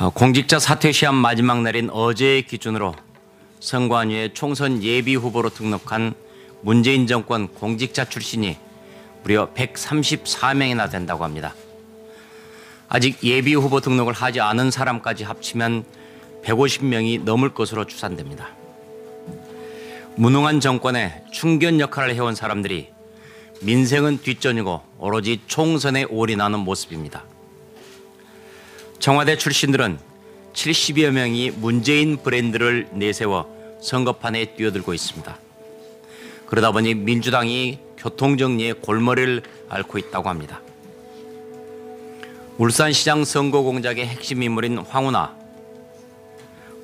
공직자 사퇴 시한 마지막 날인 어제 기준으로 선관위에 총선 예비 후보로 등록한 문재인 정권 공직자 출신이 무려 134명이나 된다고 합니다. 아직 예비 후보 등록을 하지 않은 사람까지 합치면 150명이 넘을 것으로 추산됩니다. 무능한 정권의 충견 역할을 해온 사람들이 민생은 뒷전이고 오로지 총선에 올인하는 모습입니다. 청와대 출신들은 70여 명이 문재인 브랜드를 내세워 선거판에 뛰어들고 있습니다. 그러다 보니 민주당이 교통정리의 골머리를 앓고 있다고 합니다. 울산시장 선거 공작의 핵심 인물인 황운하,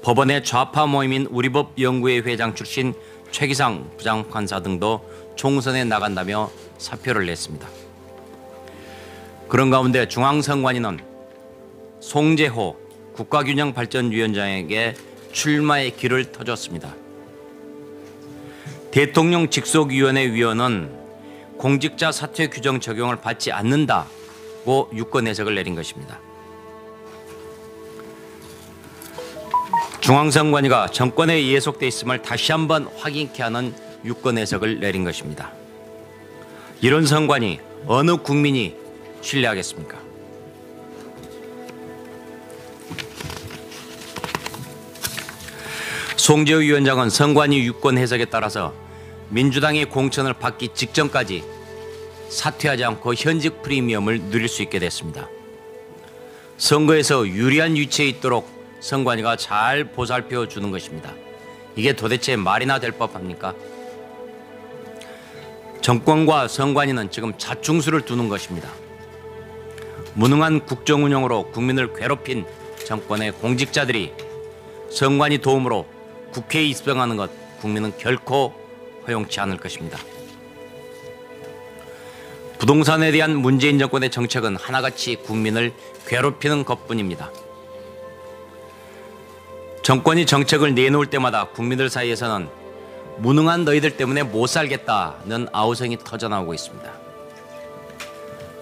법원의 좌파 모임인 우리법 연구회 회장 출신 최기상 부장판사 등도 총선에 나간다며 사표를 냈습니다. 그런 가운데 중앙선관위는 송재호 국가균형발전위원장에게 출마의 길을 터줬습니다. 대통령 직속위원회 위원은 공직자 사퇴 규정 적용을 받지 않는다고 유권 해석을 내린 것입니다. 중앙선관위가 정권에 예속돼 있음을 다시 한번 확인케 하는 유권 해석을 내린 것입니다. 이런 선관위 어느 국민이 신뢰하겠습니까? 송재호 위원장은 선관위 유권 해석에 따라서 민주당의 공천을 받기 직전까지 사퇴하지 않고 현직 프리미엄을 누릴 수 있게 됐습니다. 선거에서 유리한 위치에 있도록 선관위가 잘 보살펴 주는 것입니다. 이게 도대체 말이나 될 법합니까? 정권과 선관위는 지금 자충수를 두는 것입니다. 무능한 국정운영으로 국민을 괴롭힌 정권의 공직자들이 선관위 도움으로 국회에 입성하는 것 국민은 결코 허용치 않을 것입니다. 부동산에 대한 문재인 정권의 정책은 하나같이 국민을 괴롭히는 것뿐입니다. 정권이 정책을 내놓을 때마다 국민들 사이에서는 무능한 너희들 때문에 못 살겠다는 아우성이 터져나오고 있습니다.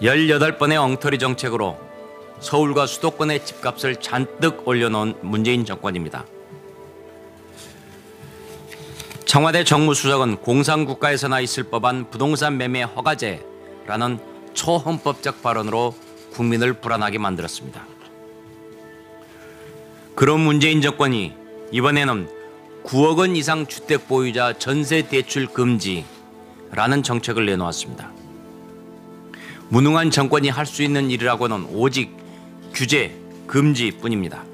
18번의 엉터리 정책으로 서울과 수도권의 집값을 잔뜩 올려놓은 문재인 정권입니다. 청와대 정무수석은 공산국가에서나 있을 법한 부동산 매매 허가제라는 초헌법적 발언으로 국민을 불안하게 만들었습니다. 그런 문재인 정권이 이번에는 9억 원 이상 주택 보유자 전세 대출 금지라는 정책을 내놓았습니다. 무능한 정권이 할 수 있는 일이라고는 오직 규제, 금지뿐입니다.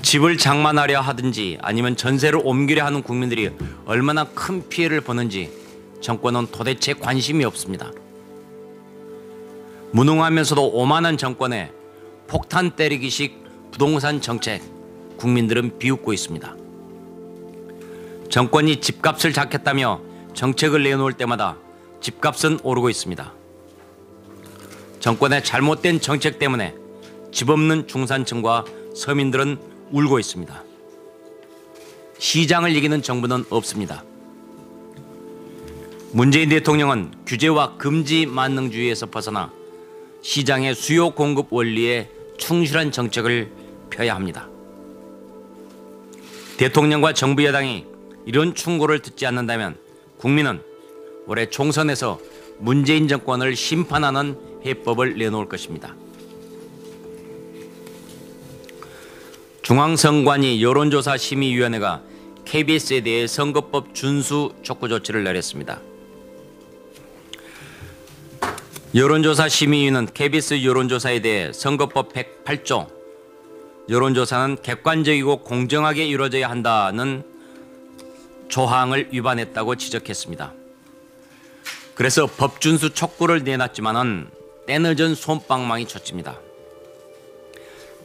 집을 장만하려 하든지 아니면 전세를 옮기려 하는 국민들이 얼마나 큰 피해를 보는지 정권은 도대체 관심이 없습니다. 무능하면서도 오만한 정권에 폭탄 때리기식 부동산 정책 국민들은 비웃고 있습니다. 정권이 집값을 잡겠다며 정책을 내놓을 때마다 집값은 오르고 있습니다. 정권의 잘못된 정책 때문에 집 없는 중산층과 서민들은 울고 있습니다. 시장을 이기는 정부는 없습니다. 문재인 대통령은 규제와 금지 만능주의에서 벗어나 시장의 수요 공급 원리에 충실한 정책을 펴야 합니다. 대통령과 정부 여당이 이런 충고를 듣지 않는다면 국민은 올해 총선에서 문재인 정권을 심판하는 해법을 내놓을 것입니다. 중앙선관위 여론조사 심의위원회가 KBS에 대해 선거법 준수 촉구 조치를 내렸습니다. 여론조사 심의위는 KBS 여론조사에 대해 선거법 108조 여론조사는 객관적이고 공정하게 이루어져야 한다는 조항을 위반했다고 지적했습니다. 그래서 법 준수 촉구를 내놨지만은 때늦은 솜방망이 쳤습니다.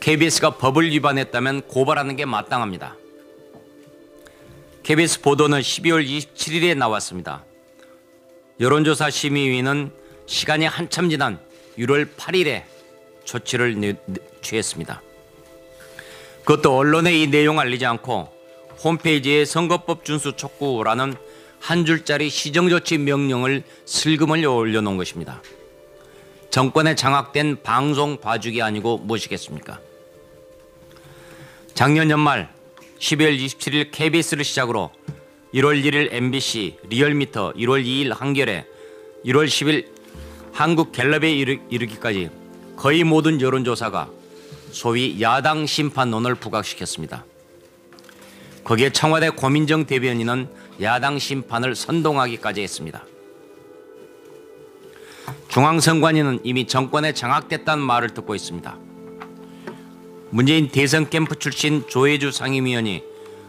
KBS가 법을 위반했다면 고발하는 게 마땅합니다. KBS 보도는 12월 27일에 나왔습니다. 여론조사 심의위는 시간이 한참 지난 6월 8일에 조치를 취했습니다. 그것도 언론에 이 내용을 알리지 않고 홈페이지에 선거법 준수 촉구라는 한 줄짜리 시정조치 명령을 슬그머니 올려놓은 것입니다. 정권에 장악된 방송 봐주기 아니고 무엇이겠습니까? 작년 연말 12월 27일 KBS를 시작으로 1월 1일 MBC, 리얼미터, 1월 2일 한겨레, 1월 10일 한국갤럽에 이르기까지 거의 모든 여론조사가 소위 야당 심판론을 부각시켰습니다. 거기에 청와대 고민정 대변인은 야당 심판을 선동하기까지 했습니다. 중앙선관위는 이미 정권에 장악됐다는 말을 듣고 있습니다. 문재인 대선 캠프 출신 조혜주 상임위원이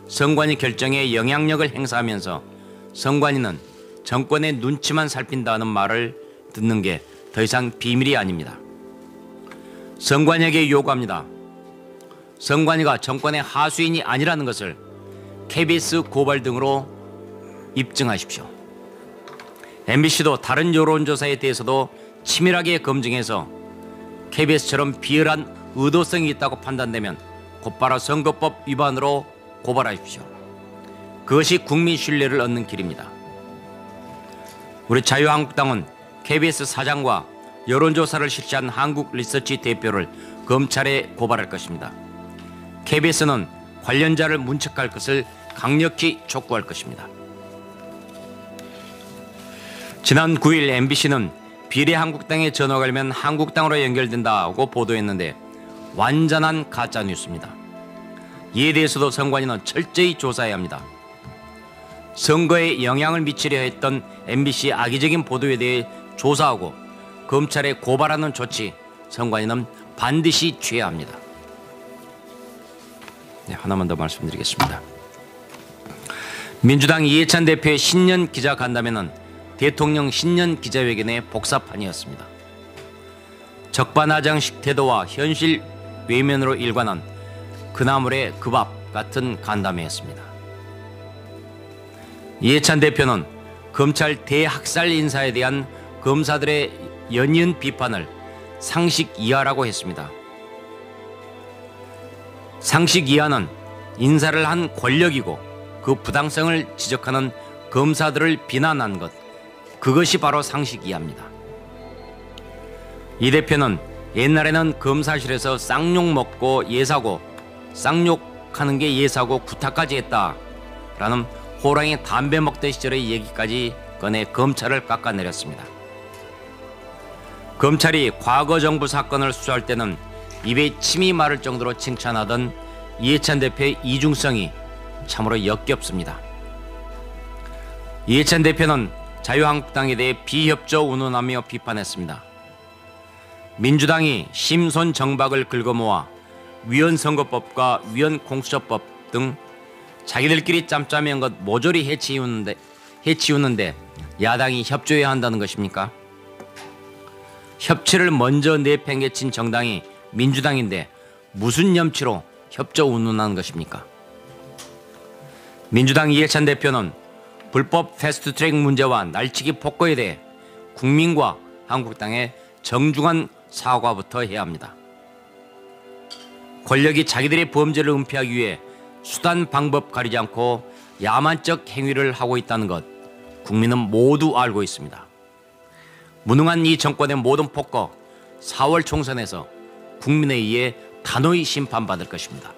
선관위 결정에 영향력을 행사하면서 선관위는 정권의 눈치만 살핀다는 말을 듣는 게 더 이상 비밀이 아닙니다. 선관위에게 요구합니다. 선관위가 정권의 하수인이 아니라는 것을 KBS 고발 등으로 입증하십시오. MBC도 다른 여론조사에 대해서도 치밀하게 검증해서 KBS처럼 비열한 의도성이 있다고 판단되면 곧바로 선거법 위반으로 고발하십시오. 그것이 국민 신뢰를 얻는 길입니다. 우리 자유한국당은 KBS 사장과 여론조사를 실시한 한국리서치 대표를 검찰에 고발할 것입니다. KBS는 관련자를 문책할 것을 강력히 촉구할 것입니다. 지난 9일 MBC는 비례한국당에 전화가 걸면 한국당으로 연결된다고 보도했는데 완전한 가짜뉴스입니다. 이에 대해서도 선관위는 철저히 조사해야 합니다. 선거에 영향을 미치려 했던 MBC 악의적인 보도에 대해 조사하고 검찰에 고발하는 조치 선관위는 반드시 취해야 합니다. 네, 하나만 더 말씀드리겠습니다. 민주당 이해찬 대표의 신년 기자간담회는 대통령 신년 기자회견의 복사판이었습니다. 적반하장식 태도와 현실 외면으로 일관한 그나물의 그 밥 같은 간담회였습니다. 이해찬 대표는 검찰 대학살 인사에 대한 검사들의 연이은 비판을 상식 이하라고 했습니다. 상식 이하는 인사를 한 권력이고 그 부당성을 지적하는 검사들을 비난한 것, 그것이 바로 상식 이하입니다. 이 대표는 옛날에는 검사실에서 쌍욕 먹고 예사고 쌍욕하는 게 예사고 구타까지 했다라는 호랑이 담배 먹던 시절의 얘기까지 꺼내 검찰을 깎아내렸습니다. 검찰이 과거 정부 사건을 수사할 때는 입에 침이 마를 정도로 칭찬하던 이해찬 대표의 이중성이 참으로 역겹습니다. 이해찬 대표는 자유한국당에 대해 비협조 운운하며 비판했습니다. 민주당이 심손 정박을 긁어모아 위헌선거법과 위헌공수처법 등 자기들끼리 짬짬이 한 것 모조리 해치우는데 야당이 협조해야 한다는 것입니까? 협치를 먼저 내팽개친 정당이 민주당인데 무슨 염치로 협조 운운하는 것입니까? 민주당 이해찬 대표는 불법 패스트트랙 문제와 날치기 폭거에 대해 국민과 한국당에 정중한 사과부터 해야 합니다. 권력이 자기들의 범죄를 은폐하기 위해 수단 방법 가리지 않고 야만적 행위를 하고 있다는 것 국민은 모두 알고 있습니다. 무능한 이 정권의 모든 폭거 4월 총선에서 국민에 의해 단호히 심판받을 것입니다.